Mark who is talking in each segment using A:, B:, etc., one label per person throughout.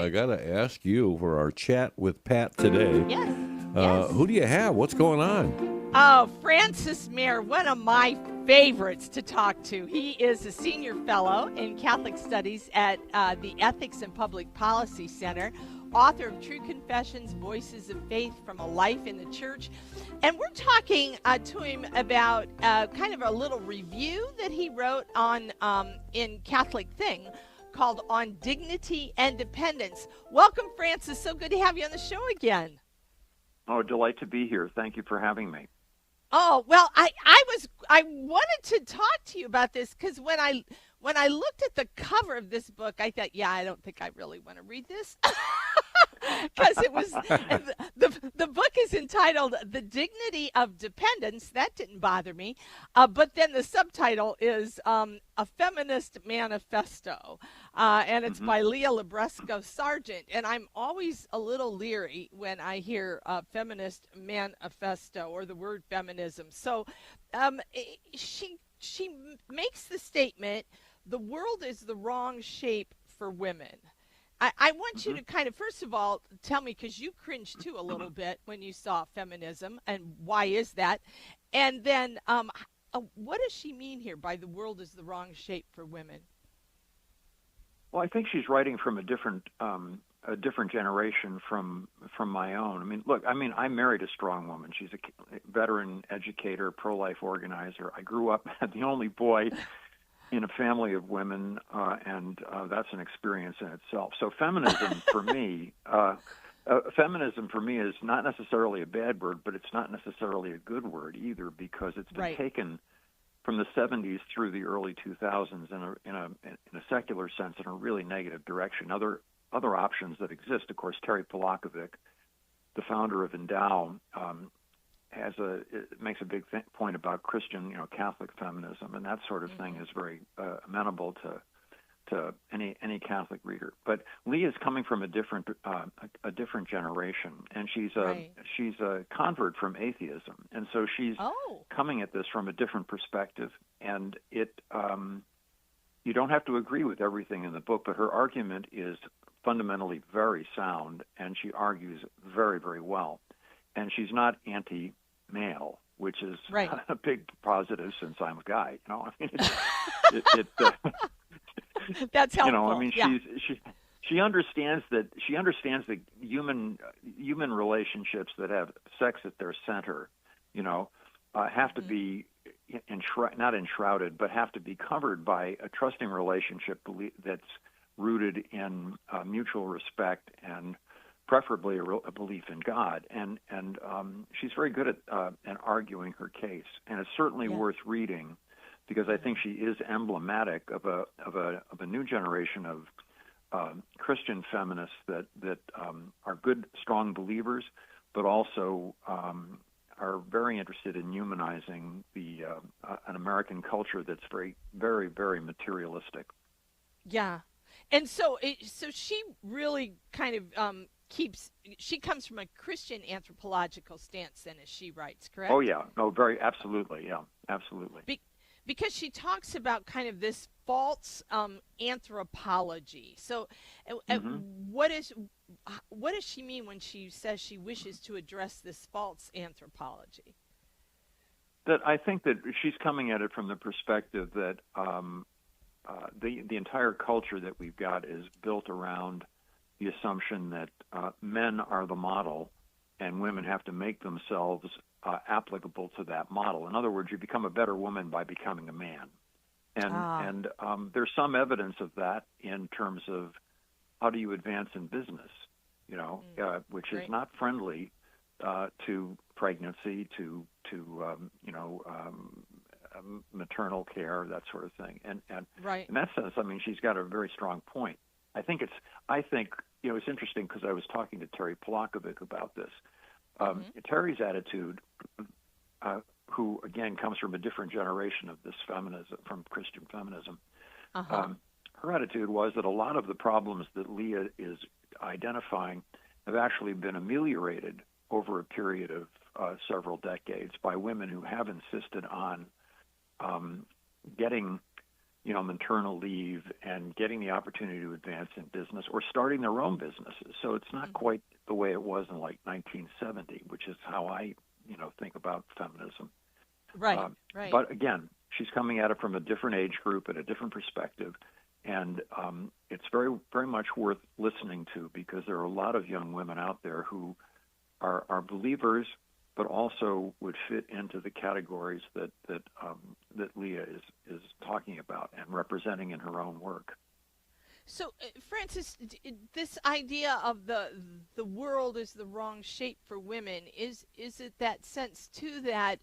A: I got to ask you for our chat with Pat today.
B: Yes. Yes.
A: Who do you have? What's going on?
B: Oh, Fancis Maier, one of my favorites to talk to. He is a senior fellow in Catholic Studies at the Ethics and Public Policy Center, author of True Confessions, Voices of Faith from a Life in the Church. And we're talking to him about kind of a little review that he wrote on in Catholic Thing called On Dignity and Dependence. Welcome, Francis. So good to have you on the show again.
C: Oh, delight to be here. Thank you for having me.
B: Oh, well, I wanted to talk to you about this because when I looked at the cover of this book, I thought, yeah, I don't think I really want to read this. Because it was the book is entitled "The Dignity of Dependence." That didn't bother me, but then the subtitle is "A Feminist Manifesto," and it's by Leah Labresco Sargent. And I'm always a little leery when I hear "feminist manifesto" or the word feminism. So she makes the statement: "The world is the wrong shape for women." I want you to kind of, first of all, tell me, because you cringed too a little bit when you saw feminism, and why is that? And then what does she mean here by the world is the wrong shape for women?
C: Well, I think she's writing from a different generation from my own. I mean, look, I married a strong woman. She's a veteran educator, pro-life organizer. I grew up the only boy in a family of women, and that's an experience in itself. So feminism for me is not necessarily a bad word, but it's not necessarily a good word either, because it's been taken from the 70s through the early 2000s in a secular sense in a really negative direction. Other options that exist, of course, Terry Polakovic, the founder of Endow, it makes a big point about Christian, Catholic feminism, and that sort of thing is very amenable to any Catholic reader. But Lee is coming from a different generation, and she's a convert from atheism, and so she's coming at this from a different perspective. And you don't have to agree with everything in the book, but her argument is fundamentally very sound, and she argues very, very well. And she's not anti-male, which is a big positive since I'm a guy.
B: That's helpful.
C: She understands that human relationships that have sex at their center, have to be not enshrouded, but have to be covered by a trusting relationship that's rooted in mutual respect and preferably a belief in God, and she's very good at arguing her case, and it's certainly worth reading, because I think she is emblematic of a new generation of Christian feminists that are good, strong believers, but also are very interested in humanizing an American culture that's very, very, very materialistic.
B: Yeah, and so she really kind of she comes from a Christian anthropological stance, then, as she writes, correct?
C: Oh yeah, no, absolutely,
B: because she talks about kind of this false anthropology. So, what does she mean when she says she wishes to address this false anthropology?
C: That I think that she's coming at it from the perspective that the entire culture that we've got is built around the assumption that men are the model and women have to make themselves applicable to that model. In other words, you become a better woman by becoming a man. And there's some evidence of that in terms of how do you advance in business, which is not friendly to pregnancy, to maternal care, that sort of thing. And in that sense, she's got a very strong point. I think it's interesting because I was talking to Terry Polakovic about this. Terry's attitude, who again comes from a different generation of this feminism, from Christian feminism, her attitude was that a lot of the problems that Leah is identifying have actually been ameliorated over a period of several decades by women who have insisted on getting maternal leave and getting the opportunity to advance in business or starting their own businesses. So it's not quite the way it was in like 1970, which is how I, think about feminism.
B: Right, right.
C: But again, she's coming at it from a different age group and a different perspective. And it's very, very much worth listening to, because there are a lot of young women out there who are believers, but also would fit into the categories that Leah is talking about and representing in her own work.
B: So, Fancis, this idea of the world is the wrong shape for women, is it that sense too that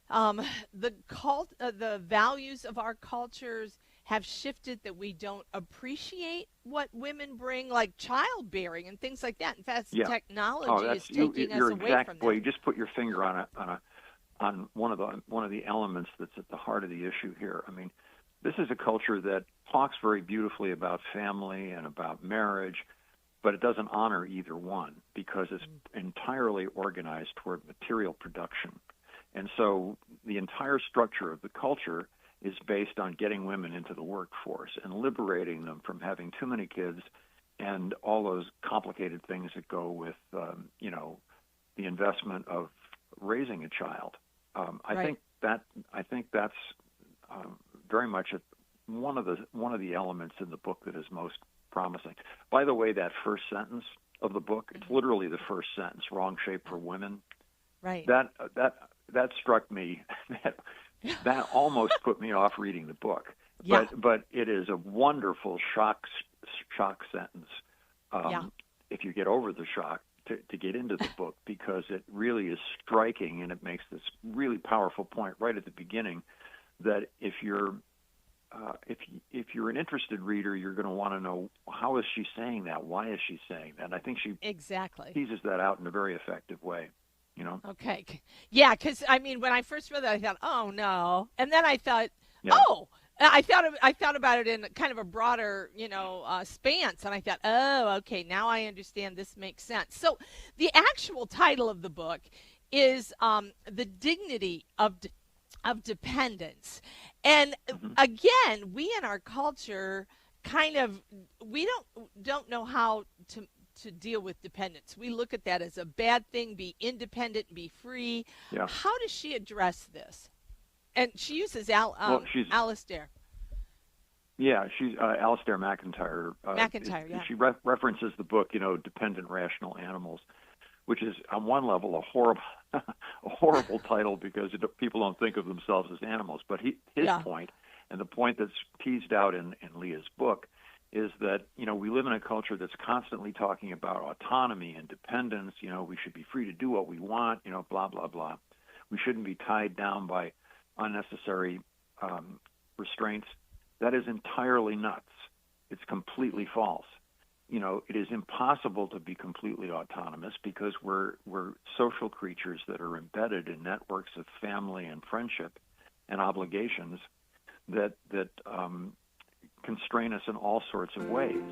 B: the values of our cultures have shifted, that we don't appreciate what women bring, like childbearing and things like that? In fact, technology is taking us away from that.
C: Well, you just put your finger on one of the elements that's at the heart of the issue here. I mean, this is a culture that talks very beautifully about family and about marriage, but it doesn't honor either one, because it's entirely organized toward material production. And so the entire structure of the culture is based on getting women into the workforce and liberating them from having too many kids and all those complicated things that go with, the investment of raising a child. I think that's very much one of the elements in the book that is most promising. By the way, that first sentence of the book, it's literally the first sentence: "Wrong shape for women."
B: Right.
C: That struck me. That almost put me off reading the book.
B: Yeah.
C: But it is a wonderful shock sentence. If you get over the shock to get into the book, because it really is striking, and it makes this really powerful point right at the beginning, that if you're an interested reader, you're going to want to know, how is she saying that? Why is she saying that? And I think she teases that out in a very effective way.
B: Okay. Yeah, because when I first read that, I thought, oh no, and then I thought, I thought about it in kind of a broader, stance, and I thought, oh, okay, now I understand. This makes sense. So the actual title of the book is "The Dignity of Dependence," and again, we in our culture we don't know how to deal with dependence. We look at that as a bad thing. Be independent, be free.
C: Yeah.
B: How does she address this? And she uses Alistair.
C: Yeah, she's Alistair McIntyre.
B: McIntyre,
C: She references the book, Dependent Rational Animals, which is on one level a horrible title, because people don't think of themselves as animals. But his point, and the point that's teased out in Leah's book, is that, we live in a culture that's constantly talking about autonomy and dependence. We should be free to do what we want, blah, blah, blah. We shouldn't be tied down by unnecessary restraints. That is entirely nuts. It's completely false. It is impossible to be completely autonomous, because we're social creatures that are embedded in networks of family and friendship and obligations that constrain us in all sorts of ways,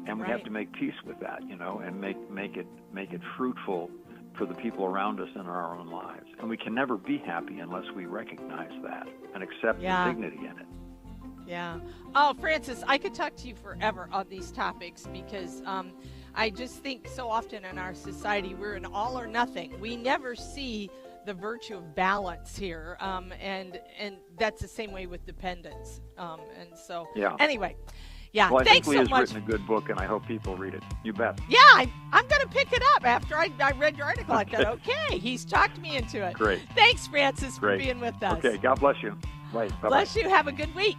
C: and we have to make peace with that, and make it fruitful for the people around us in our own lives. And we can never be happy unless we recognize that and accept the dignity in it.
B: Yeah. Oh, Fancis, I could talk to you forever on these topics, because I just think so often in our society we're an all or nothing. We never see the virtue of balance here, and that's the same way with dependence. And so, anyway,
C: well,
B: thanks so much.
C: I think Leah's written a good book, and I hope people read it. You bet.
B: Yeah, I'm going to pick it up after I read your article. I thought, okay, he's talked me into it.
C: Great.
B: Thanks, Fancis, for being with us.
C: Okay, God bless you. Right. Bye-bye.
B: Bless you. Have a good week.